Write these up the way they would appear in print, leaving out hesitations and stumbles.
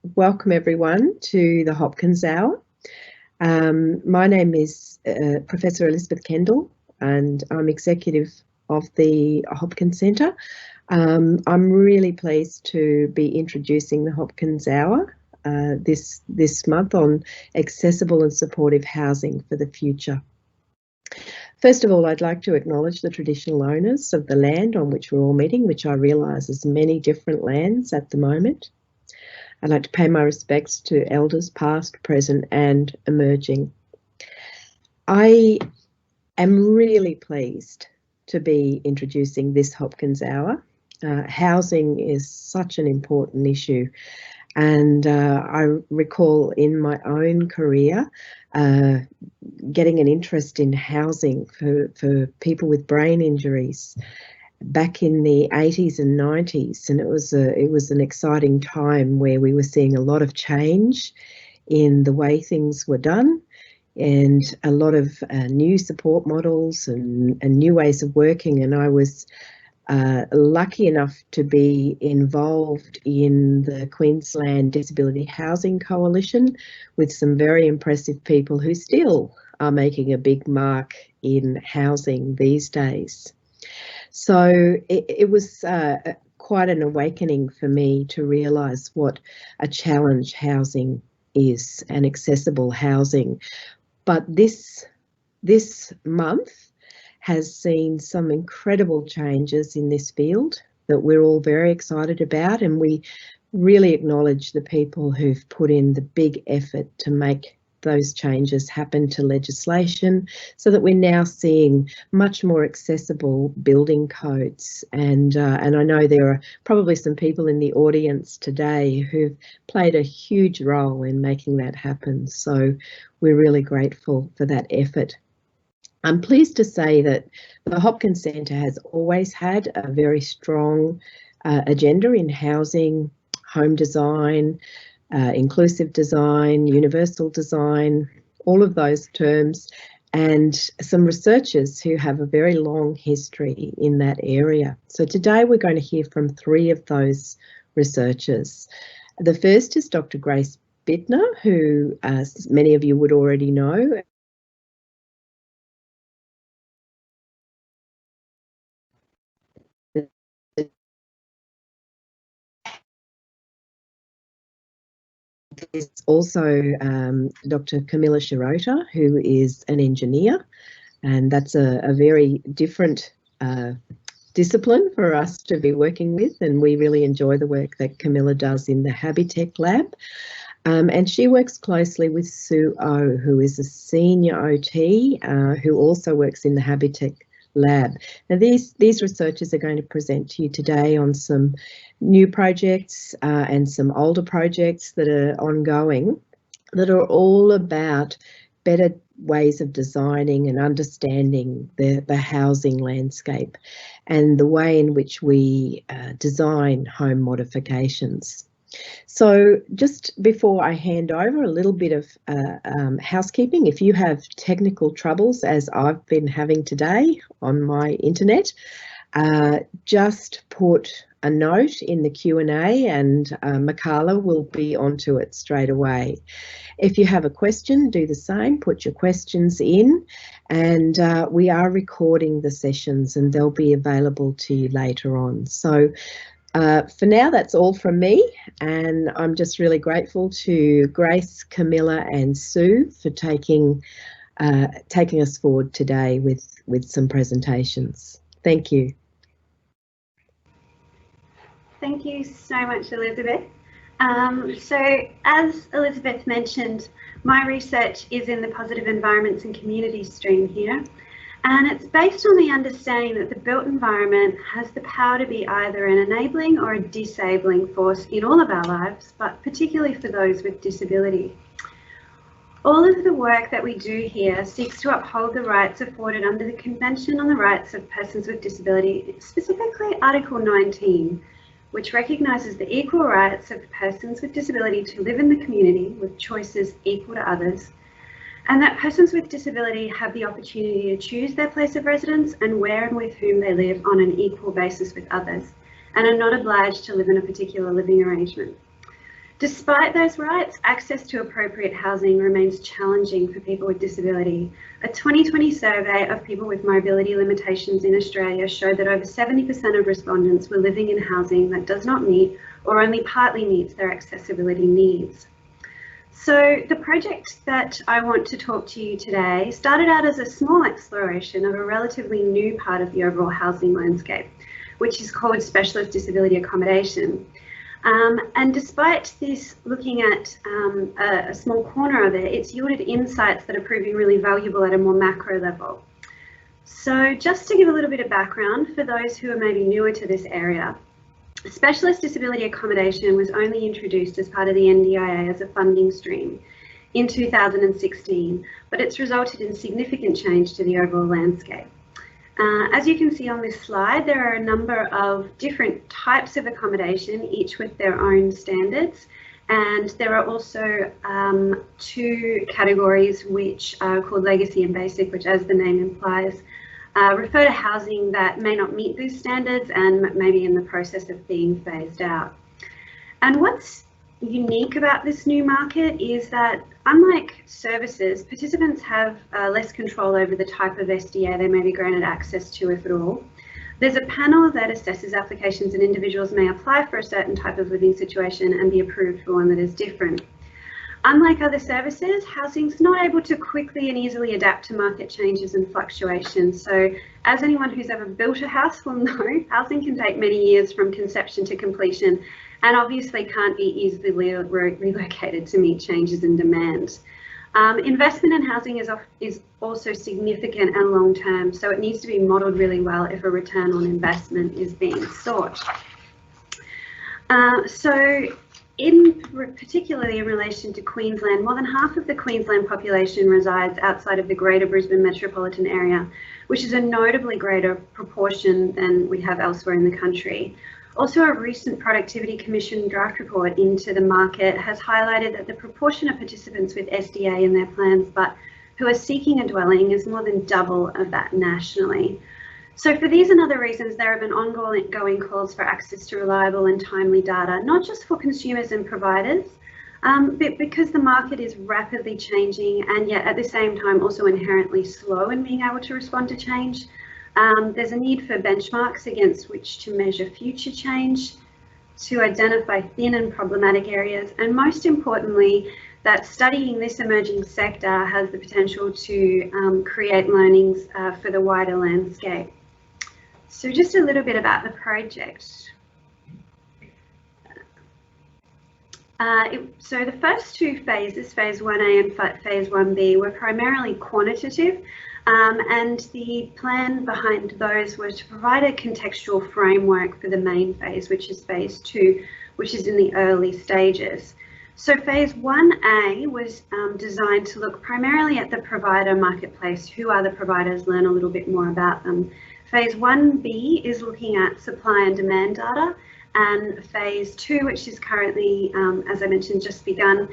welcome everyone to the Hopkins Hour. My name is Professor Elizabeth Kendall and I'm executive of the Hopkins Centre. I'm really pleased to be introducing the Hopkins Hour this month on accessible and supportive housing for the future. First of all, I'd like to acknowledge the traditional owners of the land on which we're all meeting, which I realise is many different lands at the moment. I'd like to pay my respects to elders past, present and emerging. I am really pleased to be introducing this Hopkins Hour. Housing is such an important issue, and I recall in my own career getting an interest in housing for people with brain injuries back in the 80s and 90s, and it was an exciting time where we were seeing a lot of change in the way things were done and a lot of new support models and new ways of working. And I was lucky enough to be involved in the Queensland Disability Housing Coalition with some very impressive people who still are making a big mark in housing these days. So it was quite an awakening for me to realise what a challenge housing is and accessible housing. But this month has seen some incredible changes in this field that we're all very excited about, and we really acknowledge the people who've put in the big effort to make those changes happen to legislation so that we're now seeing much more accessible building codes. And I know there are probably some people in the audience today who've played a huge role in making that happen. So we're really grateful for that effort. I'm pleased to say that the Hopkins Centre has always had a very strong agenda in housing, home design, inclusive design, universal design, all of those terms, and some researchers who have a very long history in that area. So today we're going to hear from three of those researchers. The first is Dr. Grace Bittner, who, as many of you would already know, There's also Dr. Camila Shirota, who is an engineer, and that's a very different discipline for us to be working with, and we really enjoy the work that Camila does in the Habitech lab. And she works closely with Sue O, who is a senior OT who also works in the Habitech lab. Now these researchers are going to present to you today on some new projects and some older projects that are ongoing that are all about better ways of designing and understanding the housing landscape and the way in which we design home modifications. So just before I hand over, a little bit of housekeeping. If you have technical troubles, as I've been having today on my internet, just put a note in the Q&A and Makala will be onto it straight away. If you have a question, do the same, put your questions in, and we are recording the sessions and they'll be available to you later on. So for now, that's all from me, and I'm just really grateful to Grace, Camila and Sue for taking us forward today with some presentations. Thank you. Thank you so much, Elizabeth. So as Elizabeth mentioned, my research is in the positive environments and communities stream here. And it's based on the understanding that the built environment has the power to be either an enabling or a disabling force in all of our lives, but particularly for those with disability. All of the work that we do here seeks to uphold the rights afforded under the Convention on the Rights of Persons with Disability, specifically Article 19, which recognises the equal rights of persons with disability to live in the community with choices equal to others, and that persons with disability have the opportunity to choose their place of residence and where and with whom they live on an equal basis with others, and are not obliged to live in a particular living arrangement. Despite those rights, access to appropriate housing remains challenging for people with disability. A 2020 survey of people with mobility limitations in Australia showed that over 70% of respondents were living in housing that does not meet or only partly meets their accessibility needs. So the project that I want to talk to you today started out as a small exploration of a relatively new part of the overall housing landscape, which is called specialist disability accommodation. And despite this looking at a small corner of it, it's yielded insights that are proving really valuable at a more macro level. So just to give a little bit of background for those who are maybe newer to this area, specialist disability accommodation was only introduced as part of the NDIA as a funding stream in 2016, but it's resulted in significant change to the overall landscape. As you can see on this slide, there are a number of different types of accommodation, each with their own standards. And there are also two categories which are called legacy and basic, which, as the name implies, refer to housing that may not meet these standards and may be in the process of being phased out. And what's unique about this new market is that, unlike services, participants have less control over the type of SDA they may be granted access to, if at all. There's a panel that assesses applications and individuals may apply for a certain type of living situation and be approved for one that is different. Unlike other services, housing is not able to quickly and easily adapt to market changes and fluctuations. So as anyone who's ever built a house will know, housing can take many years from conception to completion, and obviously can't be easily relocated to meet changes in demand. Investment in housing is also significant and long-term, so it needs to be modelled really well if a return on investment is being sought. Particularly in relation to Queensland, more than half of the Queensland population resides outside of the Greater Brisbane metropolitan area, which is a notably greater proportion than we have elsewhere in the country. Also, a recent Productivity Commission draft report into the market has highlighted that the proportion of participants with SDA in their plans but who are seeking a dwelling is more than double of that nationally. So for these and other reasons, there have been ongoing calls for access to reliable and timely data, not just for consumers and providers, but because the market is rapidly changing and yet at the same time also inherently slow in being able to respond to change. There's a need for benchmarks against which to measure future change, to identify thin and problematic areas, and most importantly, that studying this emerging sector has the potential to create learnings for the wider landscape. So just a little bit about the project. So the first two phases, phase 1A and phase 1B, were primarily quantitative, and the plan behind those was to provide a contextual framework for the main phase, which is phase 2, which is in the early stages. So phase 1A was designed to look primarily at the provider marketplace. Who are the providers? Learn a little bit more about them. Phase 1B is looking at supply and demand data, and phase 2, which is currently, as I mentioned, just begun,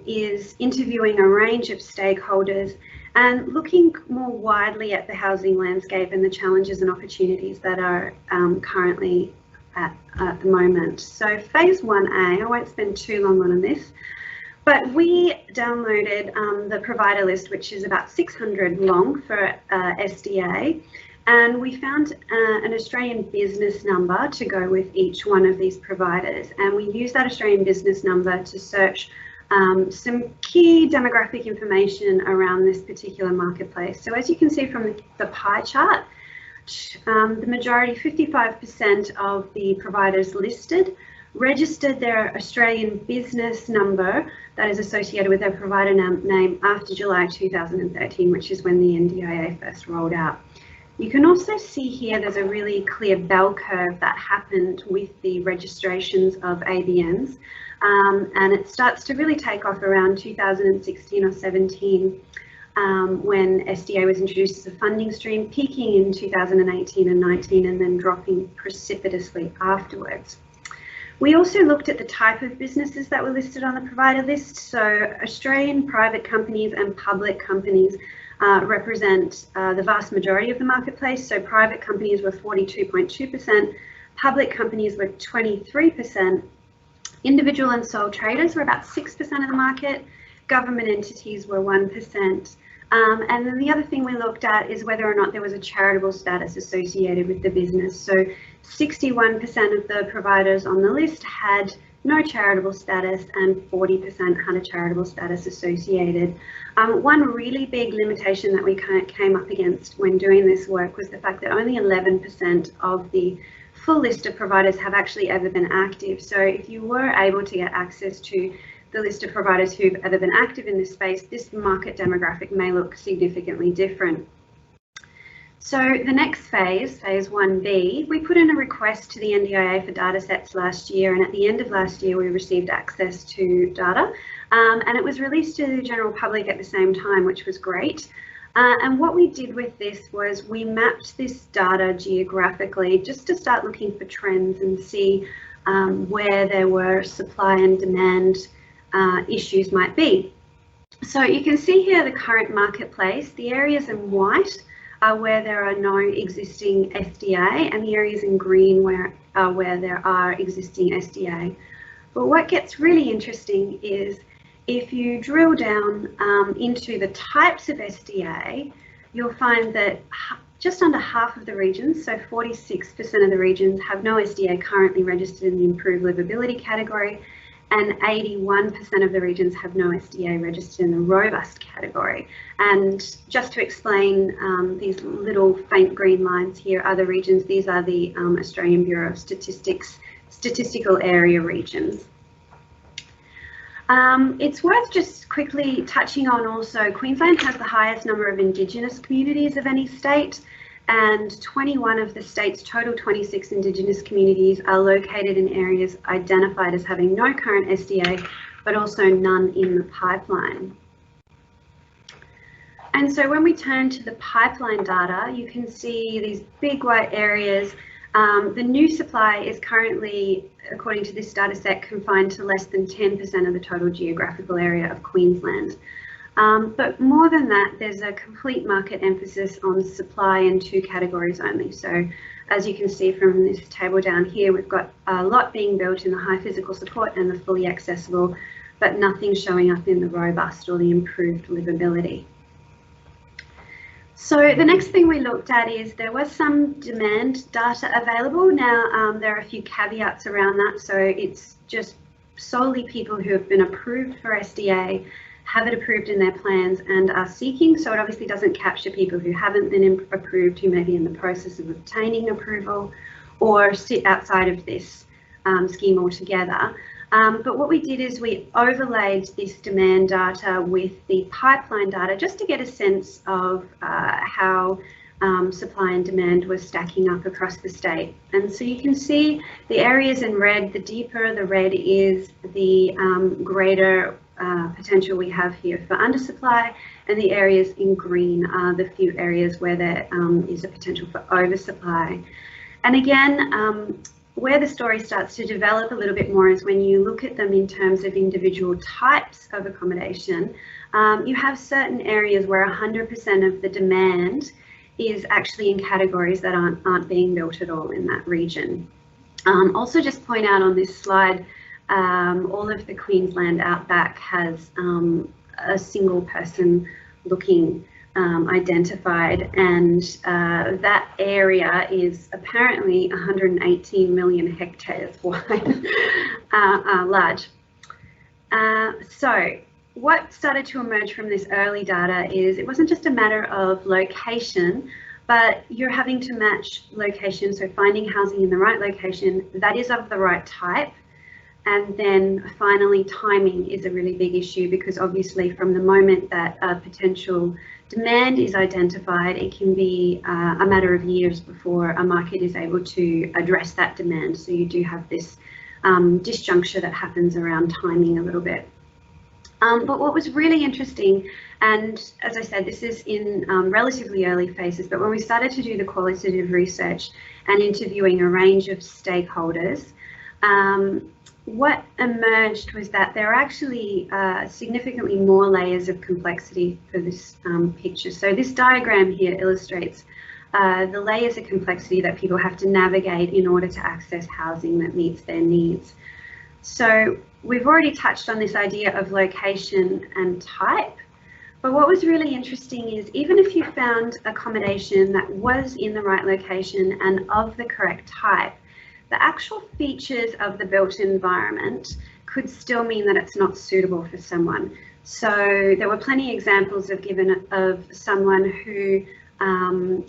is interviewing a range of stakeholders and looking more widely at the housing landscape and the challenges and opportunities that are currently at the moment. So phase 1A, I won't spend too long on this, but we downloaded the provider list, which is about 600 long for SDA, and we found an Australian business number to go with each one of these providers, and we used that Australian business number to search some key demographic information around this particular marketplace. So as you can see from the pie chart, the majority, 55% of the providers listed, registered their Australian business number that is associated with their provider name after July 2013, which is when the NDIA first rolled out. You can also see here there's a really clear bell curve that happened with the registrations of ABNs, and it starts to really take off around 2016 or 17 when SDA was introduced as a funding stream, peaking in 2018 and 19 and then dropping precipitously afterwards. We also looked at the type of businesses that were listed on the provider list. So Australian private companies and public companies represent the vast majority of the marketplace. So private companies were 42.2%, public companies were 23%, Individual and sole traders were about 6% of the market. Government entities were 1%. And then the other thing we looked at is whether or not there was a charitable status associated with the business. So 61% of the providers on the list had no charitable status and 40% had a charitable status associated. One really big limitation that we came up against when doing this work was the fact that only 11% of the full list of providers have actually ever been active. So if you were able to get access to the list of providers who've ever been active in this space, this market demographic may look significantly different. So the next phase, phase 1B, we put in a request to the NDIA for data sets last year, and at the end of last year we received access to data, and it was released to the general public at the same time, which was great. And what we did with this was we mapped this data geographically just to start looking for trends and see where there were supply and demand issues might be. So you can see here the current marketplace. The areas in white are where there are no existing SDA, and the areas in green where there are existing SDA. But what gets really interesting is if you drill down into the types of SDA, you'll find that just under half of the regions, so 46% of the regions, have no SDA currently registered in the improved livability category, and 81% of the regions have no SDA registered in the robust category. And just to explain these little faint green lines here are the regions. These are the Australian Bureau of Statistics statistical area regions. It's worth just quickly touching on also, Queensland has the highest number of Indigenous communities of any state, and 21 of the state's total 26 Indigenous communities are located in areas identified as having no current SDA, but also none in the pipeline. And so when we turn to the pipeline data, you can see these big white areas. The new supply is currently, according to this data set, confined to less than 10% of the total geographical area of Queensland. But more than that, there's a complete market emphasis on supply in two categories only. So as you can see from this table down here, we've got a lot being built in the high physical support and the fully accessible, but nothing showing up in the robust or the improved livability. So the next thing we looked at is there was some demand data available. Now there are a few caveats around that. So it's just solely people who have been approved for SDA, have it approved in their plans and are seeking. So it obviously doesn't capture people who haven't been approved, who may be in the process of obtaining approval or sit outside of this scheme altogether. But what we did is we overlaid this demand data with the pipeline data just to get a sense of how supply and demand was stacking up across the state. And so you can see the areas in red, the deeper the red is, the greater potential we have here for undersupply, and the areas in green are the few areas where there is a potential for oversupply. And again, where the story starts to develop a little bit more is when you look at them in terms of individual types of accommodation. You have certain areas where 100% of the demand is actually in categories that aren't being built at all in that region. Also just point out on this slide, all of the Queensland outback has a single person looking identified, and that area is apparently 118 million hectares wide, large. So what started to emerge from this early data is it wasn't just a matter of location, but you're having to match location, so finding housing in the right location that is of the right type. And then finally, timing is a really big issue, because obviously from the moment that a potential demand is identified, it can be a matter of years before a market is able to address that demand. So you do have this disjuncture that happens around timing a little bit. But what was really interesting, and as I said, this is in relatively early phases, but when we started to do the qualitative research and interviewing a range of stakeholders, what emerged was that there are actually significantly more layers of complexity for this picture. So this diagram here illustrates the layers of complexity that people have to navigate in order to access housing that meets their needs. So we've already touched on this idea of location and type, but what was really interesting is even if you found accommodation that was in the right location and of the correct type, the actual features of the built environment could still mean that it's not suitable for someone. So there were plenty of examples of someone who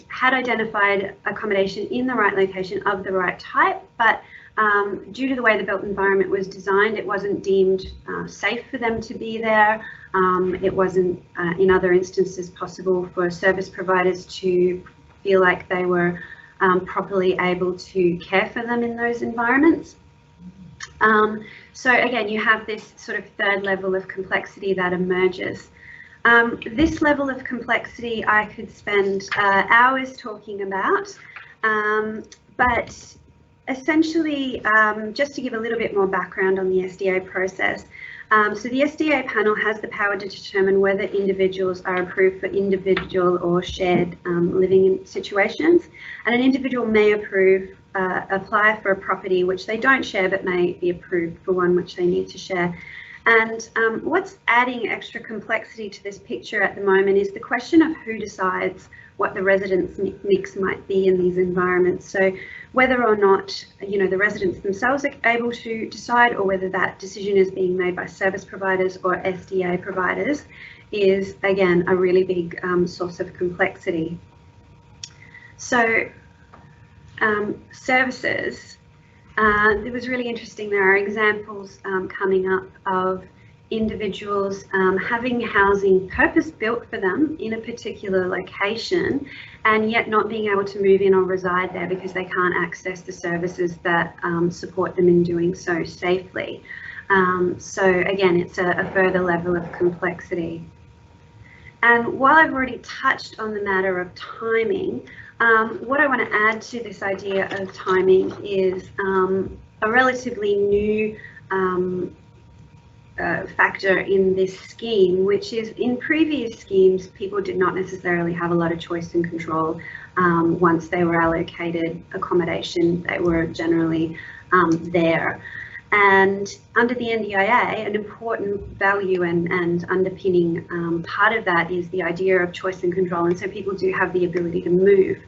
had identified accommodation in the right location of the right type, but due to the way the built environment was designed, it wasn't deemed safe for them to be there. It wasn't, in other instances, possible for service providers to feel like they were properly able to care for them in those environments. So again, you have this sort of third level of complexity that emerges. This level of complexity I could spend hours talking about, but essentially, just to give a little bit more background on the SDA process. So the SDA panel has the power to determine whether individuals are approved for individual or shared living situations, and an individual may apply for a property which they don't share but may be approved for one which they need to share. And what's adding extra complexity to this picture at the moment is the question of who decides what the residence mix might be in these environments. So whether or not, the residents themselves are able to decide, or whether that decision is being made by service providers or SDA providers, is again a really big source of complexity. So services. It was really interesting. There are examples coming up of individuals having housing purpose-built for them in a particular location, and yet not being able to move in or reside there because they can't access the services that support them in doing so safely. So again, it's a further level of complexity. And while I've already touched on the matter of timing, what I want to add to this idea of timing is a relatively new factor in this scheme, which is in previous schemes, people did not necessarily have a lot of choice and control. Once they were allocated accommodation, they were generally there. And under the NDIA, an important value and underpinning part of that is the idea of choice and control. And so people do have the ability to move.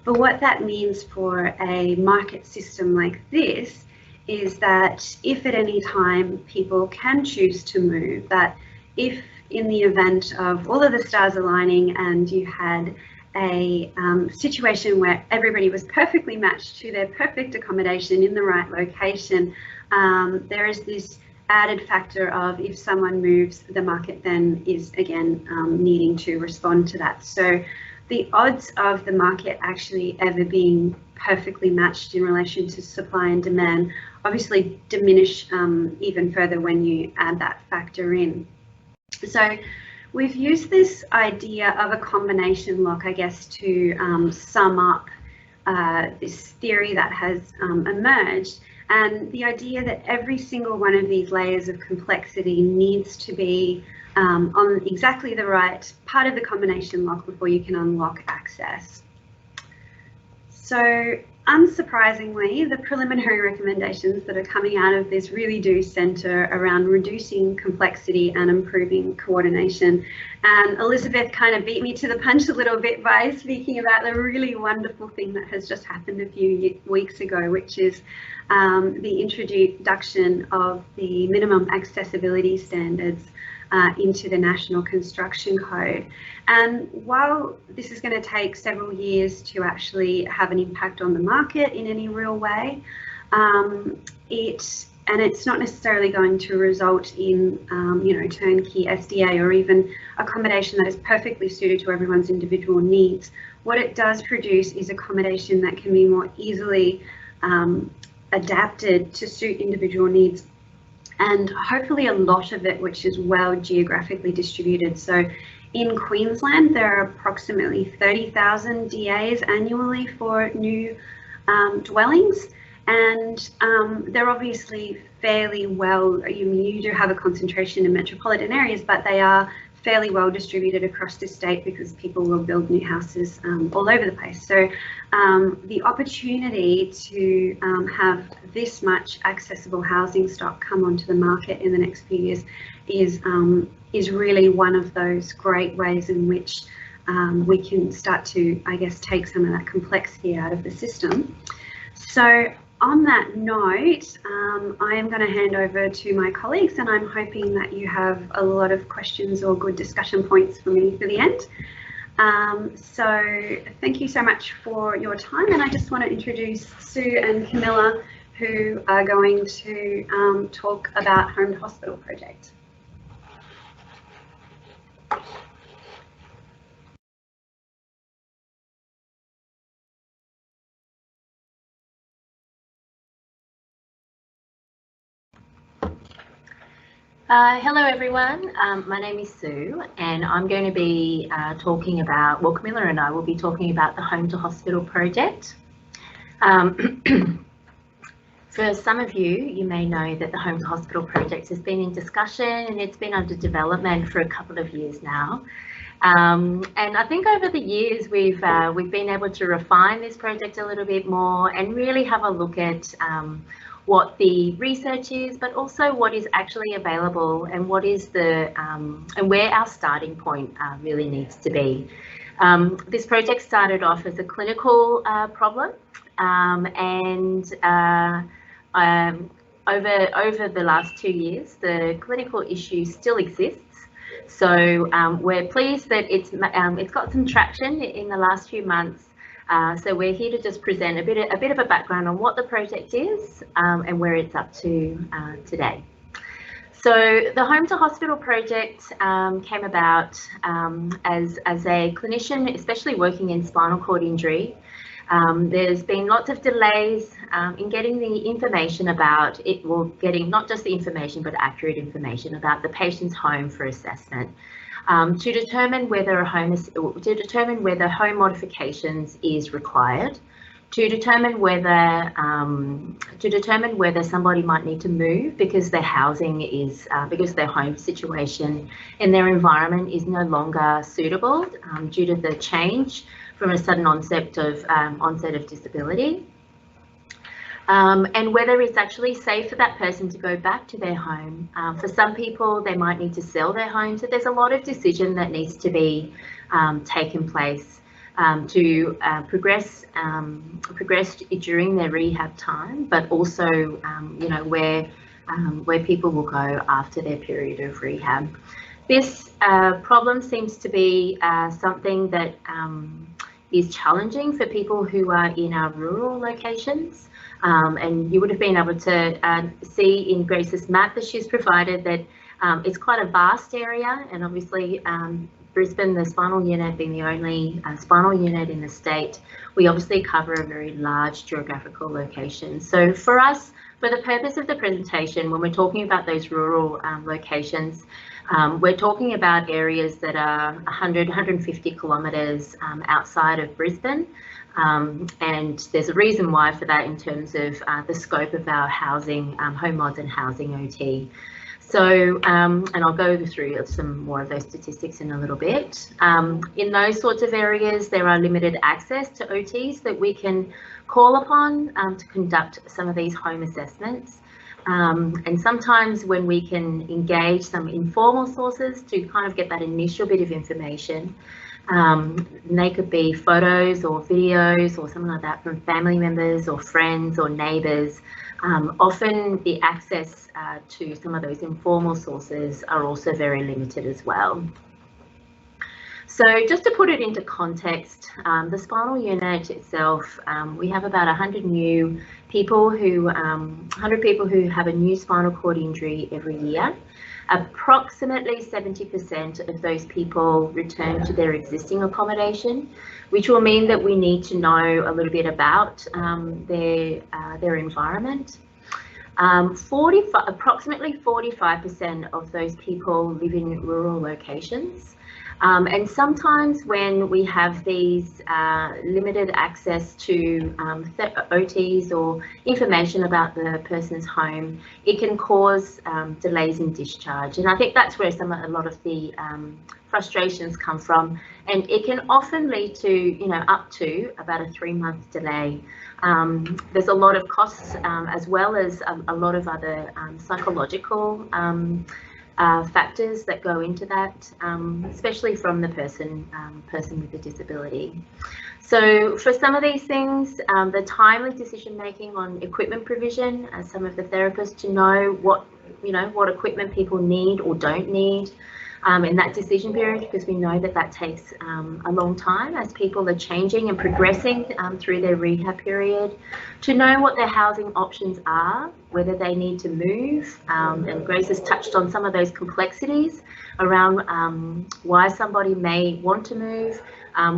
But what that means for a market system like this is that if at any time people can choose to move, that if in the event of all of the stars aligning and you had a situation where everybody was perfectly matched to their perfect accommodation in the right location, there is this added factor of if someone moves, the market then is again needing to respond to that. So the odds of the market actually ever being perfectly matched in relation to supply and demand obviously diminish even further when you add that factor in. So we've used this idea of a combination lock, I guess, to sum up this theory that has emerged. And the idea that every single one of these layers of complexity needs to be on exactly the right part of the combination lock before you can unlock access. So unsurprisingly, the preliminary recommendations that are coming out of this really do centre around reducing complexity and improving coordination. And Elizabeth kind of beat me to the punch a little bit by speaking about the really wonderful thing that has just happened a few weeks ago, which is the introduction of the minimum accessibility standards into the National Construction Code. And while this is going to take several years to actually have an impact on the market in any real way, it's not necessarily going to result in turnkey SDA or even accommodation that is perfectly suited to everyone's individual needs. What it does produce is accommodation that can be more easily adapted to suit individual needs, and hopefully a lot of it which is well geographically distributed. So in Queensland, there are approximately 30,000 DAs annually for new dwellings, and they're obviously fairly well, you do have a concentration in metropolitan areas, but they are fairly well distributed across the state because people will build new houses all over the place. So the opportunity to have this much accessible housing stock come onto the market in the next few years is really one of those great ways in which we can start to, I guess, take some of that complexity out of the system. So on that note, I am going to hand over to my colleagues, and I'm hoping that you have a lot of questions or good discussion points for me for the end. So thank you so much for your time, and I just want to introduce Sue and Camilla, who are going to talk about Home to Hospital project. Hello everyone, my name is Sue and I'm going to be talking about, well, Camila and I will be talking about the Home to Hospital project. For some of you, you may know that the Home to Hospital project has been in discussion and it's been under development for a couple of years now. And I think over the years we've been able to refine this project a little bit more and really have a look at what the research is, but also what is actually available and what is the and where our starting point really needs to be. This project started off as a clinical problem, and over the last 2 years, the clinical issue still exists. So we're pleased that it's got some traction in the last few months. So we're here to just present a bit of a background on what the project is and where it's up to today. So the Home to Hospital project came about as a clinician, especially working in spinal cord injury. There's been lots of delays in getting the information about it, well, getting not just the information, but accurate information about the patient's home for assessment. To determine whether home modifications is required, to determine whether somebody might need to move because their housing is because their home situation and their environment is no longer suitable due to the change from a sudden onset of disability. And whether it's actually safe for that person to go back to their home. For some people, they might need to sell their home. So there's a lot of decision that needs to be taken place to progress during their rehab time, but also, you know, where people will go after their period of rehab. This problem seems to be something that is challenging for people who are in our rural locations. And you would have been able to see in Grace's map that she's provided that it's quite a vast area, and obviously Brisbane, the spinal unit being the only spinal unit in the state, we obviously cover a very large geographical location. So for us, for the purpose of the presentation, when we're talking about those rural locations, we're talking about areas that are 100, 150 kilometres outside of Brisbane. And there's a reason why for that in terms of the scope of our housing, home mods and housing OT. So, and I'll go through some more of those statistics in a little bit. In those sorts of areas, there are limited access to OTs that we can call upon to conduct some of these home assessments. And sometimes when we can engage some informal sources to kind of get that initial bit of information, they could be photos or videos or something like that from family members or friends or neighbours. Often the access to some of those informal sources are also very limited as well. So just to put it into context, the spinal unit itself, we have about 100 people who have a new spinal cord injury every year. Approximately 70% of those people return to their existing accommodation, which will mean that we need to know a little bit about their environment. Approximately 45% of those people live in rural locations. And sometimes when we have these limited access to OTs or information about the person's home, it can cause delays in discharge. And I think that's where a lot of the frustrations come from. And it can often lead to, up to about a 3-month delay. There's a lot of costs as well as a lot of other psychological factors that go into that, especially from the person with a disability. So for some of these things, the timely decision making on equipment provision, as some of the therapists to know what equipment people need or don't need in that decision period, because we know that takes a long time as people are changing and progressing through their rehab period, to know what their housing options are, whether they need to move, and Grace has touched on some of those complexities around why somebody may want to move,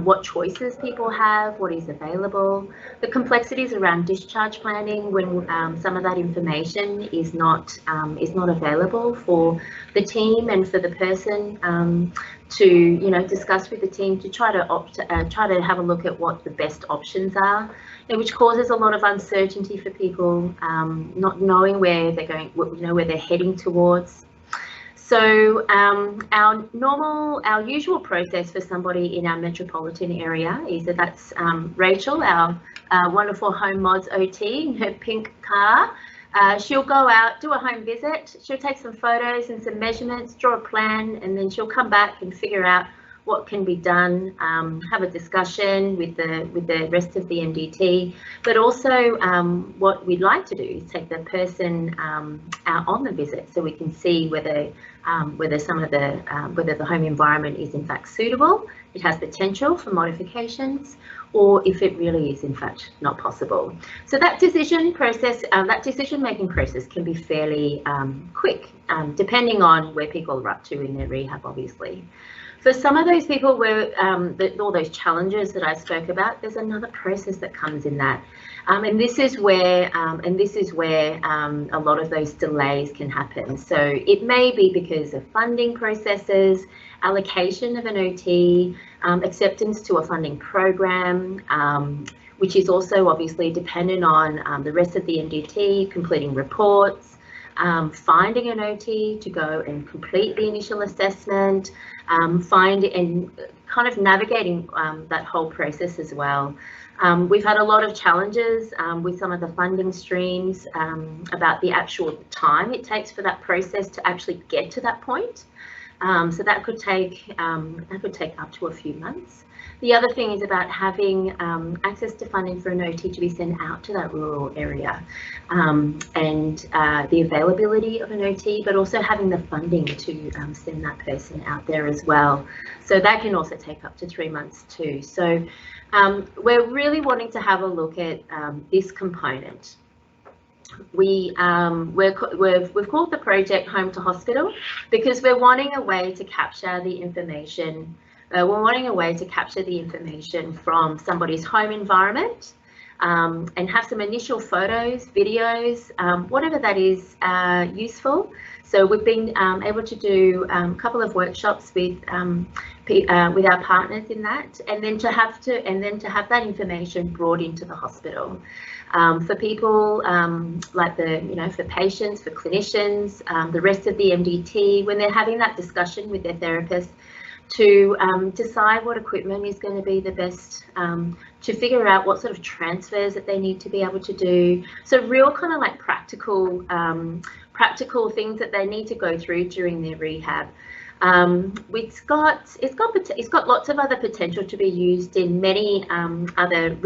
what choices people have, what is available, the complexities around discharge planning when some of that information is not available for the team and for the person to discuss with the team to try to have a look at what the best options are, which causes a lot of uncertainty for people, not knowing where they're going, where they're heading towards. So our usual process for somebody in our metropolitan area is that's Rachel, our wonderful home mods OT in her pink car. She'll go out, do a home visit, she'll take some photos and some measurements, draw a plan, and then she'll come back and figure out what can be done, have a discussion with the rest of the MDT, but also what we'd like to do is take the person out on the visit so we can see whether the home environment is in fact suitable, it has potential for modifications, or if it really is in fact not possible. So that decision making process can be fairly quick, depending on where people are up to in their rehab, obviously. For some of those people where all those challenges that I spoke about, there's another process that comes in that. And this is where a lot of those delays can happen. So it may be because of funding processes, allocation of an OT, acceptance to a funding program, which is also obviously dependent on the rest of the MDT completing reports, finding an OT to go and complete the initial assessment, and kind of navigating that whole process as well. We've had a lot of challenges with some of the funding streams about the actual time it takes for that process to actually get to that point. So that could take up to a few months. The other thing is about having access to funding for an OT to be sent out to that rural area, and the availability of an OT, but also having the funding to send that person out there as well. So that can also take up to 3 months too. So we're really wanting to have a look at this component. We've called the project Home to Hospital because we're wanting a way to capture the information. We're wanting a way to capture the information from somebody's home environment and have some initial photos, videos, whatever that is useful. So we've been able to do a couple of workshops with our partners in that, and then to have that information brought into the hospital for people like for patients, for clinicians, the rest of the MDT, when they're having that discussion with their therapist, to decide what equipment is going to be the best, to figure out what sort of transfers that they need to be able to do. So real kind of like practical things that they need to go through during their rehab. It's got lots of other potential to be used in many other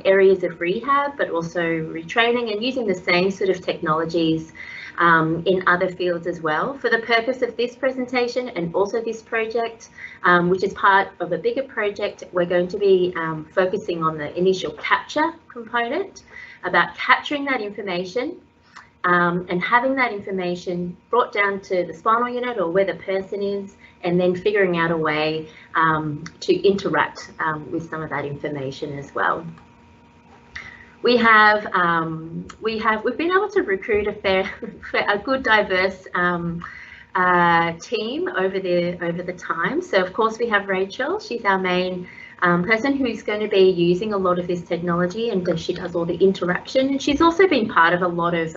areas of rehab, but also retraining and using the same sort of technologies in other fields as well. For the purpose of this presentation and also this project, which is part of a bigger project, we're going to be focusing on the initial capture component, about capturing that information and having that information brought down to the spinal unit or where the person is, and then figuring out a way to interact with some of that information as well. We've been able to recruit a good diverse team over the time. So of course we have Rachel. She's our main person who's going to be using a lot of this technology, and she does all the interaction. And she's also been part of a lot of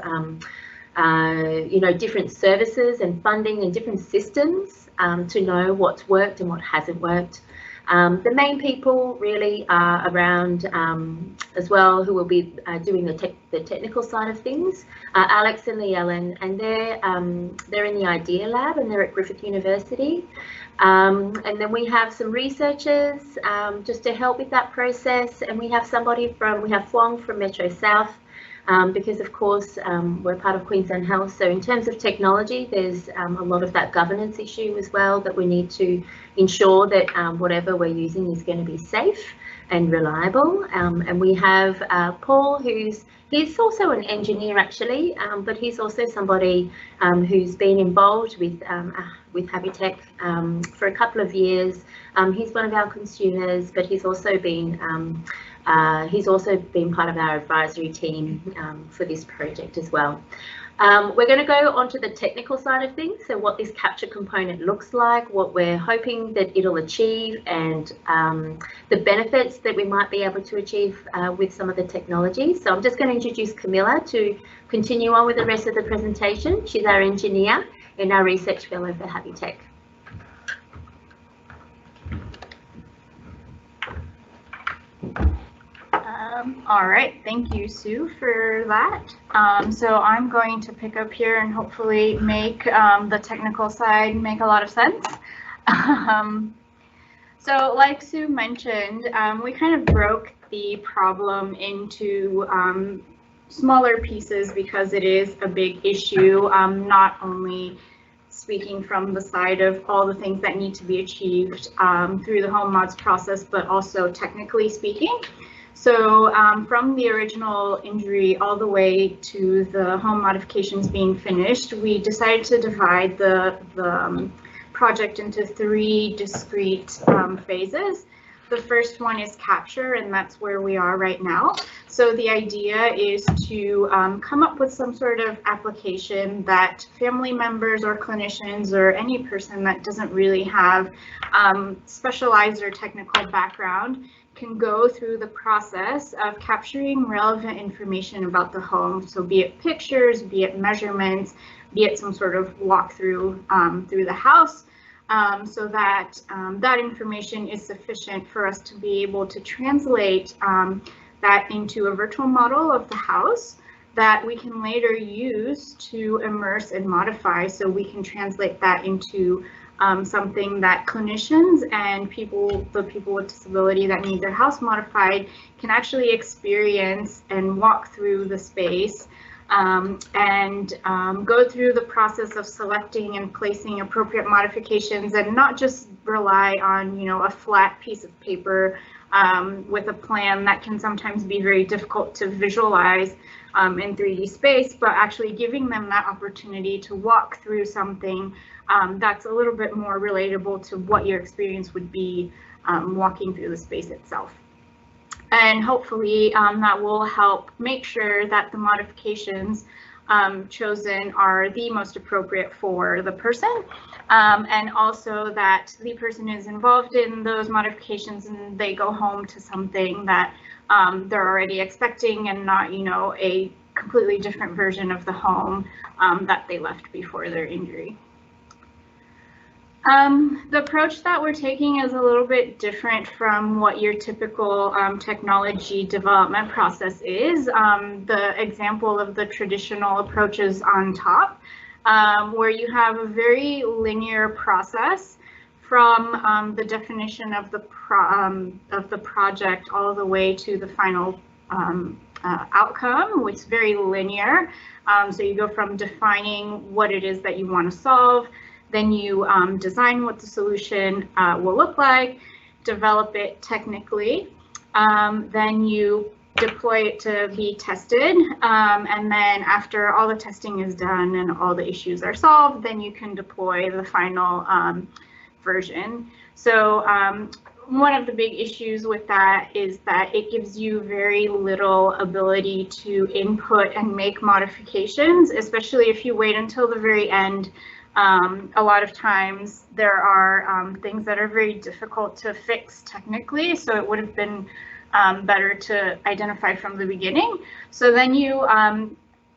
different services and funding and different systems to know what's worked and what hasn't worked. The main people really are around as well, who will be doing the technical side of things. Alex and Lee Ellen, and they're in the Idea Lab, and they're at Griffith University. And then we have some researchers just to help with that process, and we have Fwong from Metro South, because of course we're part of Queensland Health. So in terms of technology, there's a lot of that governance issue as well, that we need to ensure that whatever we're using is going to be safe and reliable. And we have Paul, he's also an engineer actually, but he's also somebody who's been involved with Habitech for a couple of years. He's one of our consumers, but he's also been part of our advisory team for this project as well. We're going to go onto the technical side of things, so what this capture component looks like, what we're hoping that it'll achieve, and the benefits that we might be able to achieve with some of the technology. So I'm just going to introduce Camila to continue on with the rest of the presentation. She's our engineer and our research fellow for Habitech. All right, thank you, Sue, for that. So I'm going to pick up here and hopefully make the technical side make a lot of sense. So like Sue mentioned, we kind of broke the problem into smaller pieces because it is a big issue, not only speaking from the side of all the things that need to be achieved through the home mods process, but also technically speaking. So from the original injury all the way to the home modifications being finished, we decided to divide the project into 3 discrete phases. The first one is capture, and that's where we are right now. So the idea is to come up with some sort of application that family members or clinicians or any person that doesn't really have specialized or technical background can go through the process of capturing relevant information about the home. So be it pictures, be it measurements, be it some sort of walkthrough through the house, so that that information is sufficient for us to be able to translate that into a virtual model of the house that we can later use to immerse and modify, so we can translate that into something that clinicians and the people with disability that need their house modified can actually experience and walk through the space and go through the process of selecting and placing appropriate modifications, and not just rely on, a flat piece of paper with a plan that can sometimes be very difficult to visualize in 3D space, but actually giving them that opportunity to walk through something that's a little bit more relatable to what your experience would be walking through the space itself. And hopefully that will help make sure that the modifications chosen are the most appropriate for the person, and also that the person is involved in those modifications and they go home to something that they're already expecting, and not, a completely different version of the home that they left before their injury. The approach that we're taking is a little bit different from what your typical technology development process is. The example of the traditional approaches on top, where you have a very linear process from the definition of the project all the way to the final outcome, which is very linear. So you go from defining what it is that you want to solve, then you design what the solution will look like, develop it technically, then you deploy it to be tested, and then after all the testing is done and all the issues are solved, then you can deploy the final version. So one of the big issues with that is that it gives you very little ability to input and make modifications, especially if you wait until the very end A lot of times there are things that are very difficult to fix technically, so it would have been better to identify from the beginning. So then you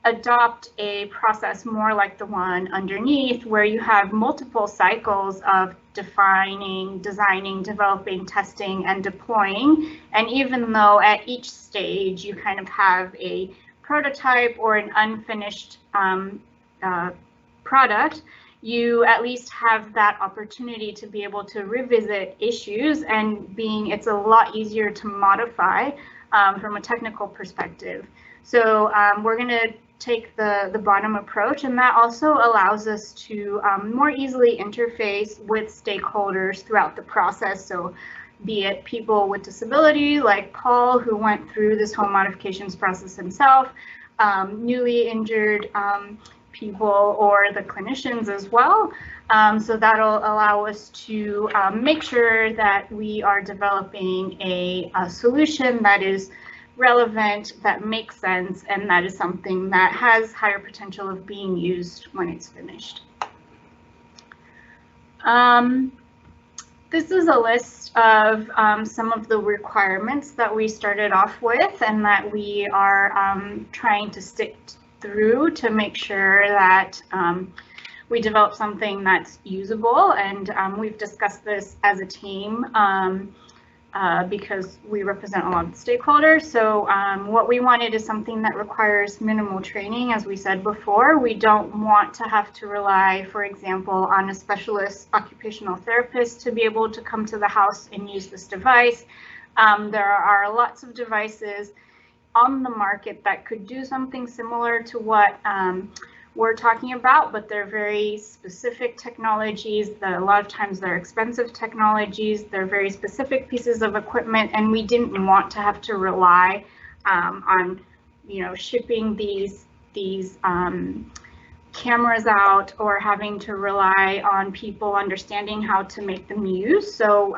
adopt a process more like the one underneath, where you have multiple cycles of defining, designing, developing, testing, and deploying. And even though at each stage you kind of have a prototype or an unfinished product, you at least have that opportunity to be able to revisit issues, and it's a lot easier to modify from a technical perspective. So we're going to take the bottom approach, and that also allows us to more easily interface with stakeholders throughout the process. So be it people with disability like Paul, who went through this home modifications process himself, newly injured people, or the clinicians as well. So that'll allow us to make sure that we are developing a solution that is relevant, that makes sense, and that is something that has higher potential of being used when it's finished. This is a list of some of the requirements that we started off with and that we are trying to stick through to make sure that we develop something that's usable. And we've discussed this as a team because we represent a lot of stakeholders. So what we wanted is something that requires minimal training. As we said before, we don't want to have to rely, for example, on a specialist occupational therapist to be able to come to the house and use this device. There are lots of devices on the market that could do something similar to what we're talking about, but they're very specific technologies that a lot of times they're expensive technologies. They're very specific pieces of equipment, and we didn't want to have to rely on, shipping these cameras out, or having to rely on people understanding how to make them use. So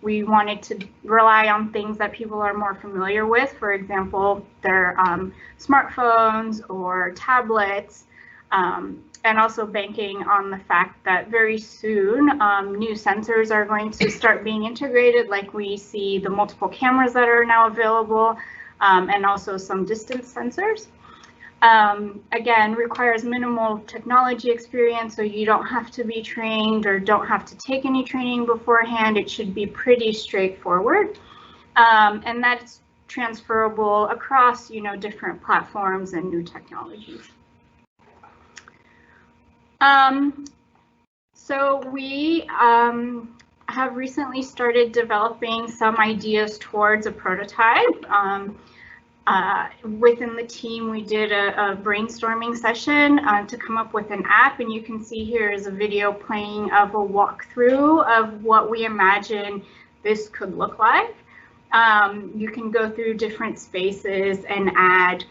we wanted to rely on things that people are more familiar with. For example, their smartphones or tablets. And also banking on the fact that very soon new sensors are going to start being integrated, like we see the multiple cameras that are now available, and also some distance sensors. Again, requires minimal technology experience, so you don't have to be trained or don't have to take any training beforehand. It should be pretty straightforward, and that's transferable across different platforms and new technologies. So we have recently started developing some ideas towards a prototype. Within the team, we did a brainstorming session to come up with an app, and you can see here is a video playing of a walkthrough of what we imagine this could look like. You can go through different spaces and add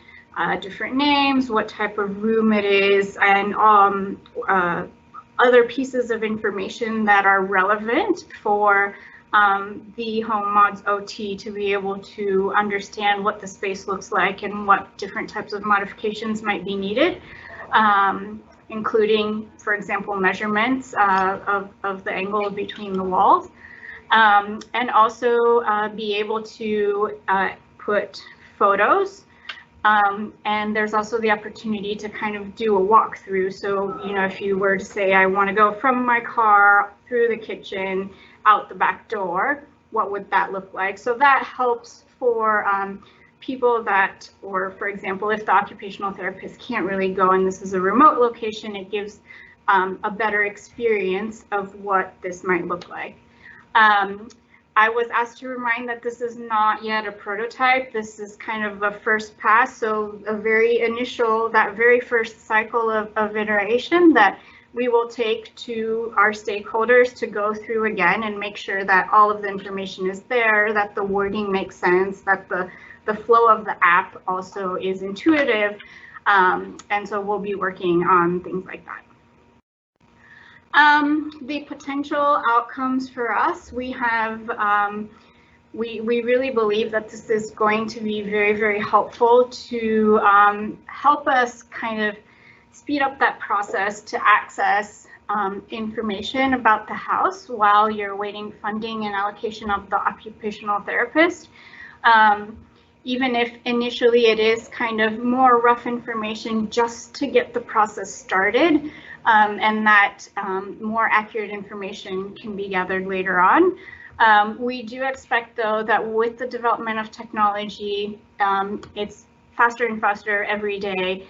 different names, what type of room it is, and other pieces of information that are relevant for the Home Mods OT to be able to understand what the space looks like and what different types of modifications might be needed, including, for example, measurements of the angle between the walls, and also be able to put photos. And there's also the opportunity to kind of do a walkthrough. So, if you were to say, I want to go from my car through the kitchen, out the back door, what would that look like? So that helps for people that, or for example, if the occupational therapist can't really go and this is a remote location, it gives a better experience of what this might look like. I was asked to remind that this is not yet a prototype. This is kind of a first pass, so a very initial, that very first cycle of iteration that we will take to our stakeholders to go through again and make sure that all of the information is there, that the wording makes sense, that the flow of the app also is intuitive, and so we'll be working on things like that. The potential outcomes for us, we have, we really believe that this is going to be very, very helpful to help us kind of speed up that process to access information about the house while you're waiting funding and allocation of the occupational therapist. Even if initially it is kind of more rough information just to get the process started, and that more accurate information can be gathered later on. We do expect, though, that with the development of technology, it's faster and faster every day.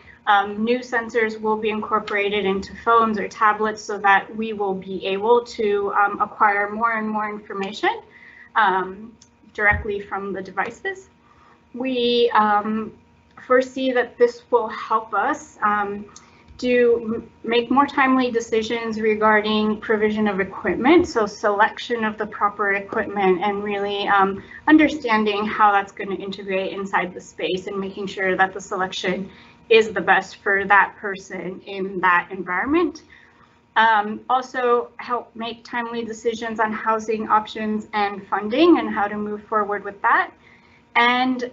New sensors will be incorporated into phones or tablets so that we will be able to acquire more and more information directly from the devices. We foresee that this will help us make more timely decisions regarding provision of equipment, so selection of the proper equipment and really understanding how that's going to integrate inside the space and making sure that the selection is the best for that person in that environment. Also help make timely decisions on housing options and funding and how to move forward with that. And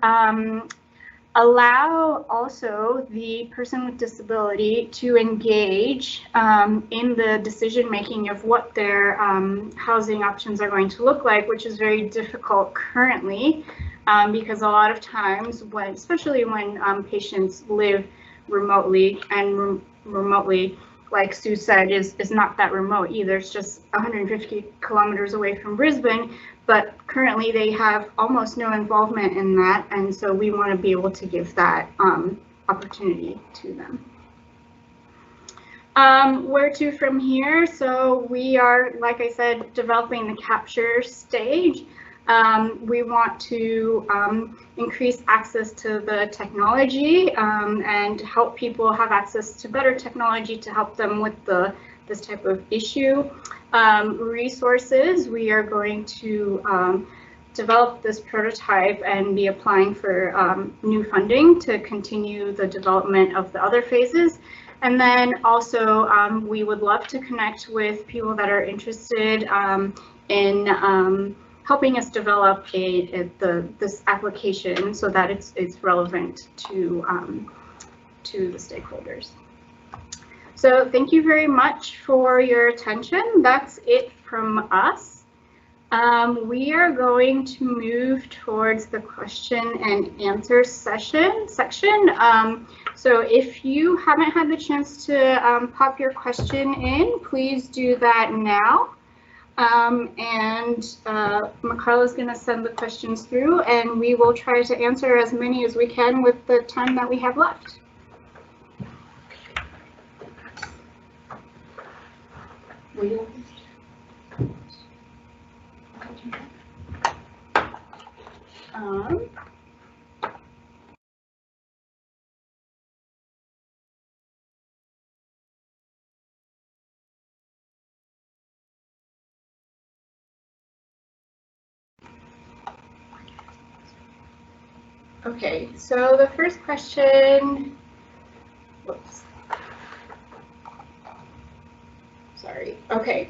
allow also the person with disability to engage in the decision making of what their housing options are going to look like, which is very difficult currently because a lot of times, especially when patients live remotely, and remotely, like Sue said, is not that remote either. It's just 150 kilometers away from Brisbane, but currently they have almost no involvement in that, and so we want to be able to give that opportunity to them. Where to from here? So we are, like I said, developing the capture stage. We want to increase access to the technology and help people have access to better technology to help them with this type of issue. Resources, we are going to develop this prototype and be applying for new funding to continue the development of the other phases. And then also we would love to connect with people that are interested in helping us develop this application so that it's relevant to the stakeholders. So thank you very much for your attention. That's it from us. We are going to move towards the question and answer section. So if you haven't had the chance to pop your question in, please do that now. And Makala is going to send the questions through, and we will try to answer as many as we can with the time that we have left. Okay, so the first question, whoops, sorry. Okay,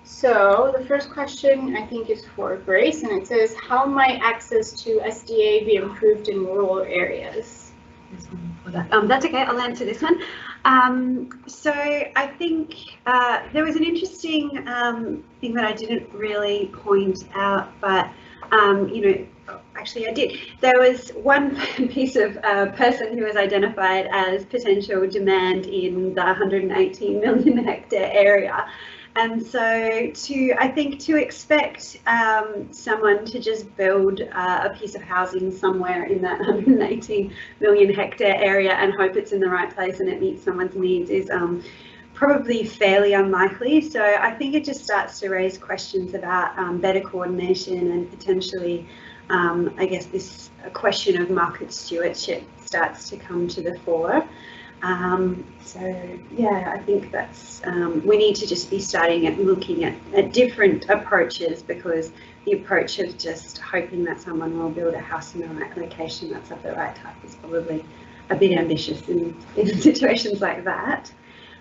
so the first question I think is for Grace, and it says, how might access to SDA be improved in rural areas? That's okay, I'll answer this one. So I think there was an interesting thing that I didn't really point out, but you know, actually I did. There was one piece of person who was identified as potential demand in the 118 million hectare area. And so I think to expect someone to just build a piece of housing somewhere in that 118 million hectare area and hope it's in the right place and it meets someone's needs is probably fairly unlikely. So I think it just starts to raise questions about better coordination and potentially, I guess, this question of market stewardship starts to come to the fore. So yeah, I think that's we need to just be starting at looking at different approaches, because the approach of just hoping that someone will build a house in the right location that's of the right type is probably a bit ambitious in situations like that.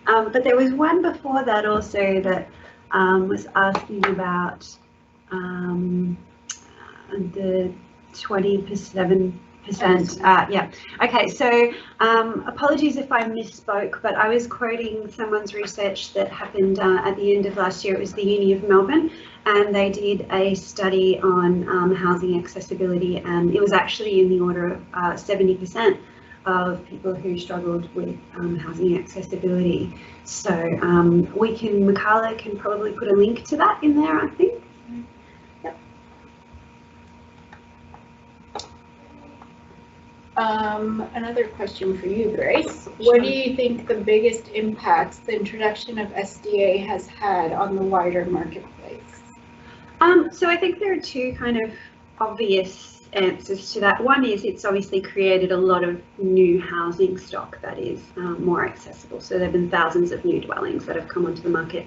But there was one before that also that was asking about the 27% Yeah. Okay. So apologies if I misspoke, but I was quoting someone's research that happened at the end of last year. It was the Uni of Melbourne, and they did a study on housing accessibility, and it was actually in the order of 70% of people who struggled with housing accessibility. So Mikala can probably put a link to that in there, I think. Yep. Another question for you, Grace. What do you think the biggest impacts the introduction of SDA has had on the wider marketplace? So I think there are two kind of obvious answers to that. One is it's obviously created a lot of new housing stock that is more accessible. So there have been thousands of new dwellings that have come onto the market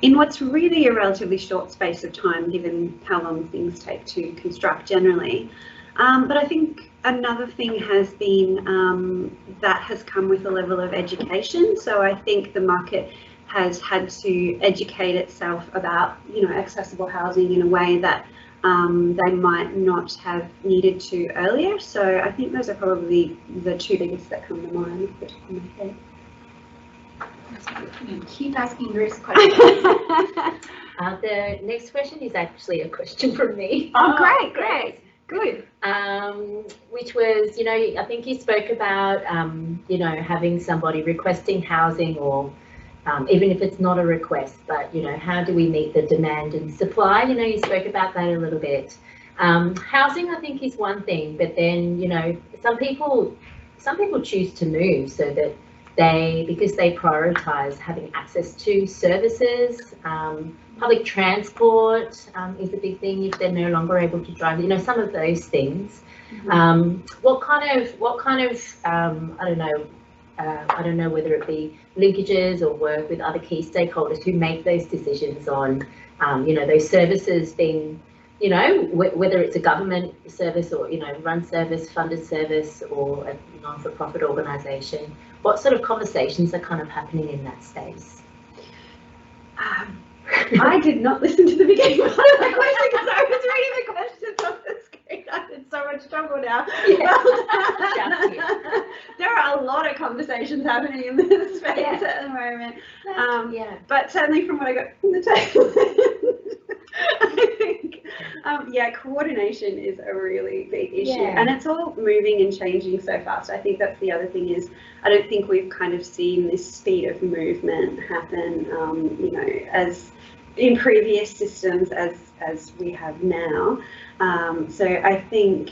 in what's really a relatively short space of time, given how long things take to construct generally. But I think another thing has been that has come with a level of education. So I think the market has had to educate itself about, accessible housing in a way that they might not have needed to earlier. So I think those are probably the two biggest that come to mind off the top of my head. Keep asking Grace questions. The next question is actually a question from me. Oh, great. Good. Which was, I think you spoke about, having somebody requesting housing, or even if it's not a request, but, how do we meet the demand and supply? You spoke about that a little bit. Housing, I think, is one thing, but then, some people choose to move so that because they prioritize having access to services. Public transport is a big thing if they're no longer able to drive. Some of those things. Mm-hmm. What kind of I don't know whether it be linkages or work with other key stakeholders who make those decisions on, those services being, whether it's a government service or, run service, funded service, or a non-for-profit organisation. What sort of conversations are kind of happening in that space? I did not listen to the beginning part of the question because I was reading the questions on the screen. I'm in so much trouble now. Yeah. There are a lot of conversations happening in this space at the moment. But certainly from what I got from the table, I think, coordination is a really big issue, and it's all moving and changing so fast. I think that's the other thing is I don't think we've kind of seen this speed of movement happen, as in previous systems as we have now. So I think,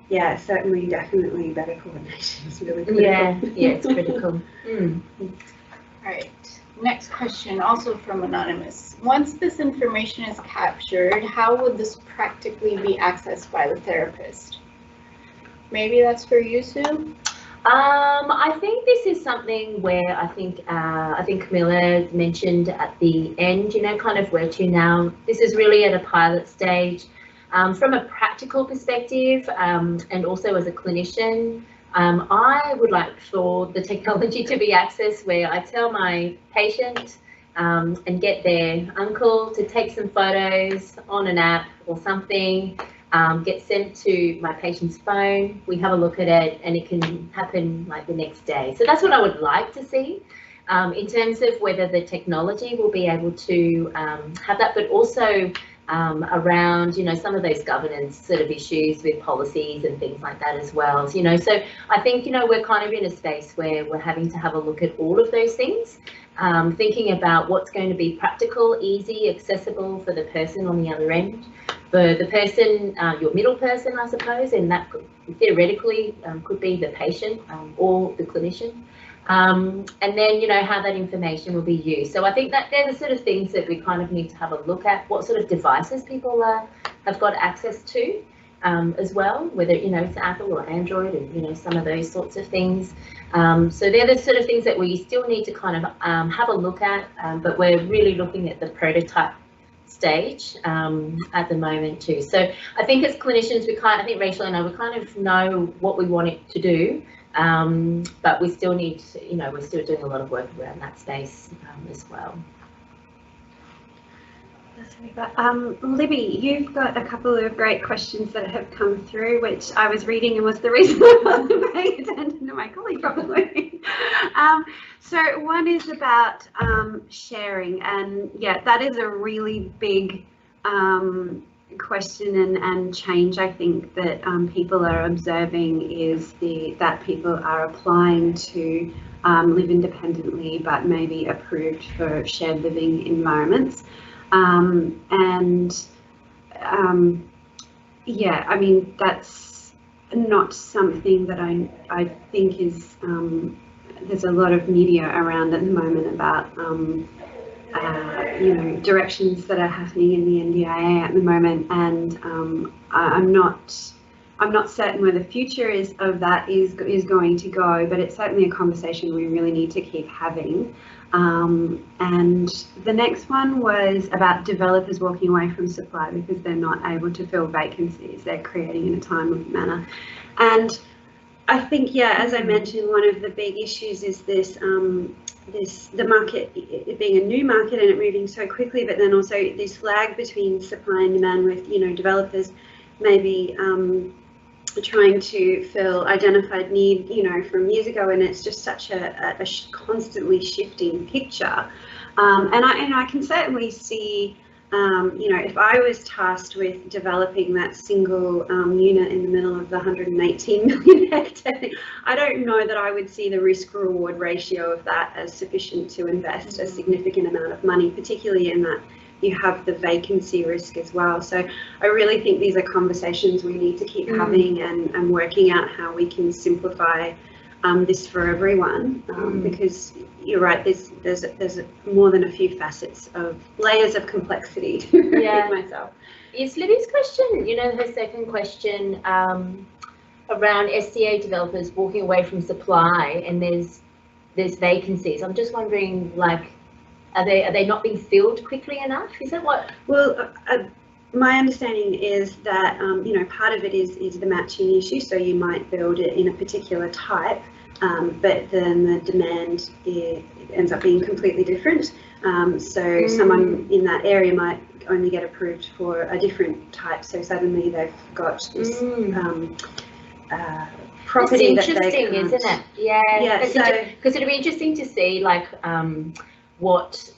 certainly, definitely better coordination is really critical. Yeah, it's critical. All right. Next question, also from Anonymous. Once this information is captured, how would this practically be accessed by the therapist? Maybe that's for you, Sue? I think this is something where I think Camila mentioned at the end, kind of where to now. This is really at a pilot stage. From a practical perspective, and also as a clinician, I would like for the technology to be accessed where I tell my patient and get their uncle to take some photos on an app or something, get sent to my patient's phone, we have a look at it, and it can happen like the next day. So that's what I would like to see. In terms of whether the technology will be able to have that, but also around, some of those governance sort of issues with policies and things like that as well. So I think, we're kind of in a space where we're having to have a look at all of those things, thinking about what's going to be practical, easy, accessible for the person on the other end, for the person, your middle person, I suppose, and that theoretically could be the patient or the clinician. And then, how that information will be used. So I think that they're the sort of things that we kind of need to have a look at, what sort of devices people have got access to as well, whether, it's Apple or Android and, some of those sorts of things. So they're the sort of things that we still need to kind of have a look at, but we're really looking at the prototype stage at the moment too. So I think as clinicians, I think Rachel and I, we kind of know what we want it to do. But we still need to, we're still doing a lot of work around that space as well. Libby, you've got a couple of great questions that have come through, which I was reading and was the reason I wasn't paying attention to my colleague probably. So one is about sharing, and yeah, that is a really big question and change I think that people are observing is that people are applying to live independently but maybe approved for shared living environments. Yeah, I mean, that's not something that I think is, there's a lot of media around at the moment about, you know, directions that are happening in the NDIA at the moment, and I'm not certain where the future of that is going to go, but it's certainly a conversation we really need to keep having. And the next one was about developers walking away from supply because they're not able to fill vacancies they're creating in a timely manner. And I think, yeah, as I mentioned, one of the big issues is this, the market, it being a new market and it moving so quickly, but then also this lag between supply and demand with, you know, developers maybe trying to fill identified need, you know, from years ago, and it's just such a constantly shifting picture. And I can certainly see, you know, if I was tasked with developing that single unit in the middle of the 118 million hectare, I don't know that I would see the risk-reward ratio of that as sufficient to invest a significant amount of money, particularly in that you have the vacancy risk as well. So I really think these are conversations we need to keep having and working out how we can simplify this for everyone, because you're right, there's more than a few facets of layers of complexity to repeat myself. Is Libby's question, you know, her second question around SDA developers walking away from supply and there's vacancies. I'm just wondering, like, are they not being filled quickly enough? Is that what? Well, my understanding is that you know, part of it is the matching issue. So you might build it in a particular type, but then the demand ends up being completely different. So someone in that area might only get approved for a different type. So suddenly they've got this property that they can't. It's interesting, isn't it? Yeah. Because it'd be interesting to see, like, what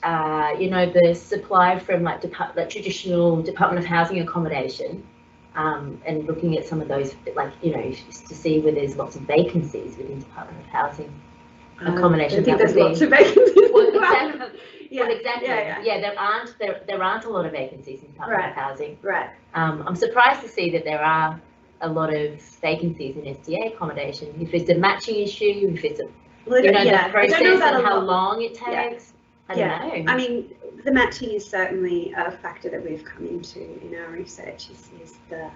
you know, the supply from like traditional Department of Housing accommodation, and looking at some of those, like, you know, to see where there's lots of vacancies within Department of Housing accommodation. I think there's lots of vacancies. Well, exactly. There aren't a lot of vacancies in Department of Housing. Right. I'm surprised to see that there are a lot of vacancies in SDA accommodation. If it's a matching issue, if it's a, you know, the process and how long it takes. I don't know. I mean, the matching is certainly a factor that we've come into in our research. Is the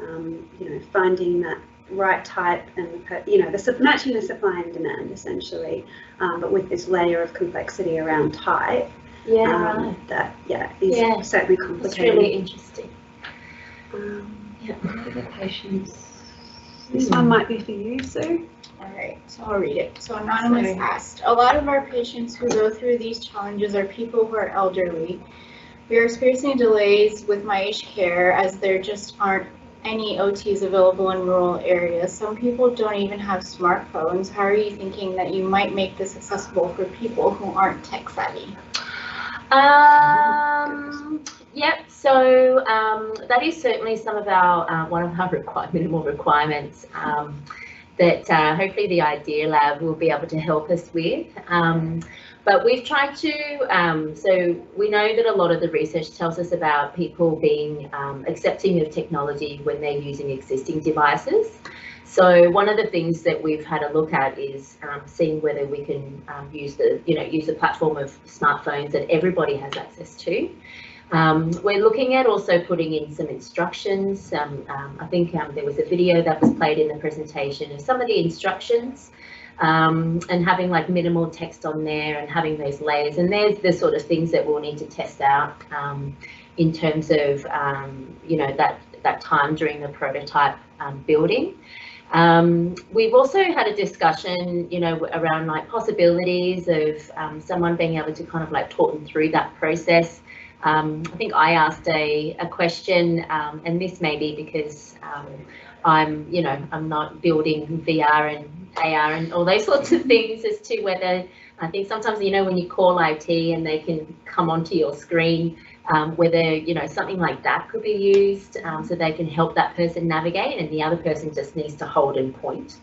you know, finding that right type and you know, matching the supply and demand essentially, but with this layer of complexity around type. That is certainly complicated. It's really interesting. Other questions. This one might be for you, Sue. All right, so I'll read it. So Anonymous asked, a lot of our patients who go through these challenges are people who are elderly. We are experiencing delays with my aged care as there just aren't any OTs available in rural areas. Some people don't even have smartphones. How are you thinking that you might make this accessible for people who aren't tech savvy? Yep, so that is certainly some of our, one of our minimal requirements that hopefully the Idea Lab will be able to help us with. But we've tried to, so we know that a lot of the research tells us about people being accepting of technology when they're using existing devices. So one of the things that we've had a look at is seeing whether we can use the platform of smartphones that everybody has access to. We're looking at also putting in some instructions. I think there was a video that was played in the presentation of some of the instructions, and having like minimal text on there and having those layers. And there's the sort of things that we'll need to test out in terms of you know, that time during the prototype building. We've also had a discussion, you know, around like possibilities of someone being able to kind of like talk them through that process. I think I asked a question, and this may be because I'm not building VR and AR and all those sorts of things, as to whether, I think sometimes, when you call IT and they can come onto your screen, whether, something like that could be used, so they can help that person navigate, and the other person just needs to hold and point.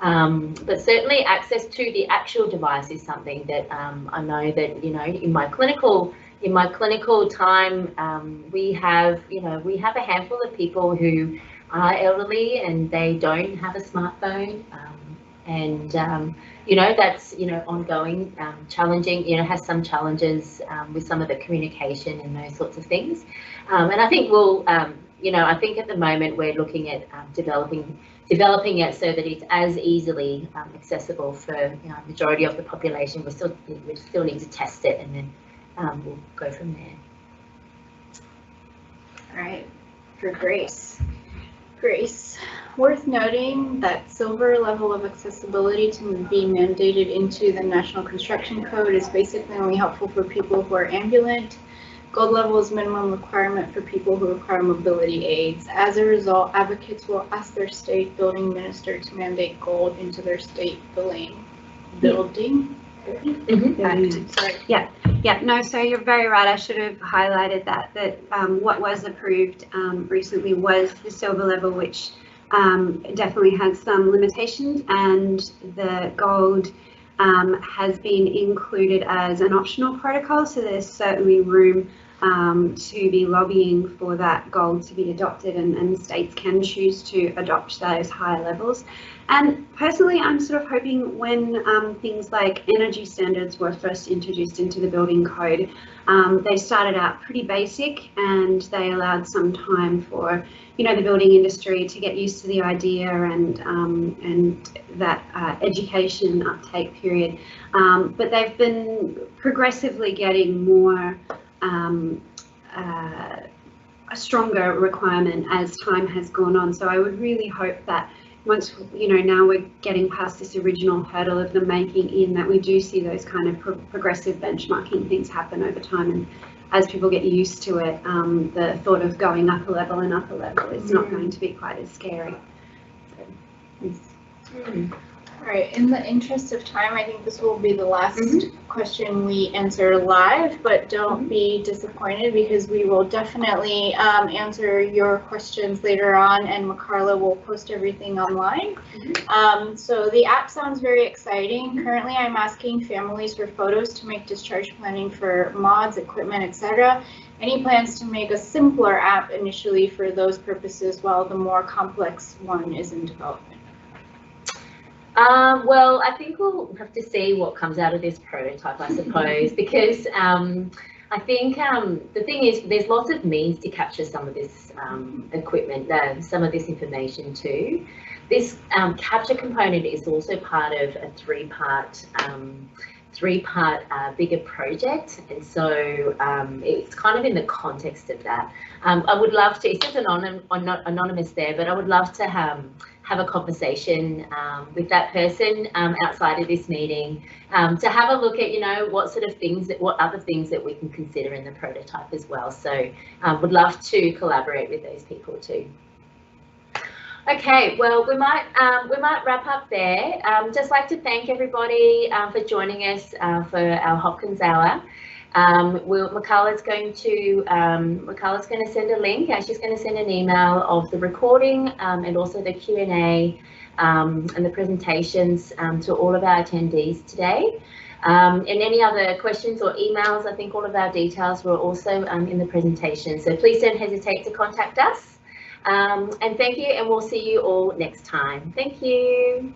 But certainly access to the actual device is something that I know that, in my clinical time, we have a handful of people who are elderly and they don't have a smartphone, and that's ongoing, challenging, has some challenges with some of the communication and those sorts of things, and I think we'll I think at the moment we're looking at developing it so that it's as easily accessible for the majority of the population. We still need to test it, and then we'll go from there. All right, for Grace. Grace, worth noting that silver level of accessibility to be mandated into the National Construction Code is basically only helpful for people who are ambulant. Gold level is minimum requirement for people who require mobility aids. As a result, advocates will ask their state building minister to mandate gold into their state building. Sorry. Yeah, no, so you're very right. I should have highlighted that what was approved recently was the silver level, which definitely has some limitations, and the gold has been included as an optional protocol, so there's certainly room to be lobbying for that gold to be adopted, and states can choose to adopt those higher levels. And personally, I'm sort of hoping when things like energy standards were first introduced into the building code, they started out pretty basic, and they allowed some time for the building industry to get used to the idea and that education uptake period. But they've been progressively getting more a stronger requirement as time has gone on. So I would really hope that once, now we're getting past this original hurdle of them making in, that we do see those kind of progressive benchmarking things happen over time. And as people get used to it, the thought of going up a level and up a level is not going to be quite as scary. So, All right, in the interest of time, I think this will be the last question we answer live, but don't be disappointed, because we will definitely answer your questions later on, and Makarla will post everything online. So the app sounds very exciting. Currently, I'm asking families for photos to make discharge planning for mods, equipment, etc. Any plans to make a simpler app initially for those purposes, while the more complex one is in development? Well, I think we'll have to see what comes out of this prototype, I suppose, because I think the thing is, there's lots of means to capture some of this equipment, some of this information too. This capture component is also part of a three-part bigger project, and so it's kind of in the context of that. I would love to, it says anonymous there, but I would love to have a conversation with that person outside of this meeting, to have a look at, what sort of things, what other things that we can consider in the prototype as well. So would love to collaborate with those people too. Okay, well, we might wrap up there. Just like to thank everybody for joining us for our Hopkins Hour. Makarla's going to send a link, and she's going to send an email of the recording and also the Q&A and the presentations to all of our attendees today. And any other questions or emails, I think all of our details were also in the presentation. So please don't hesitate to contact us. And thank you, and we'll see you all next time. Thank you.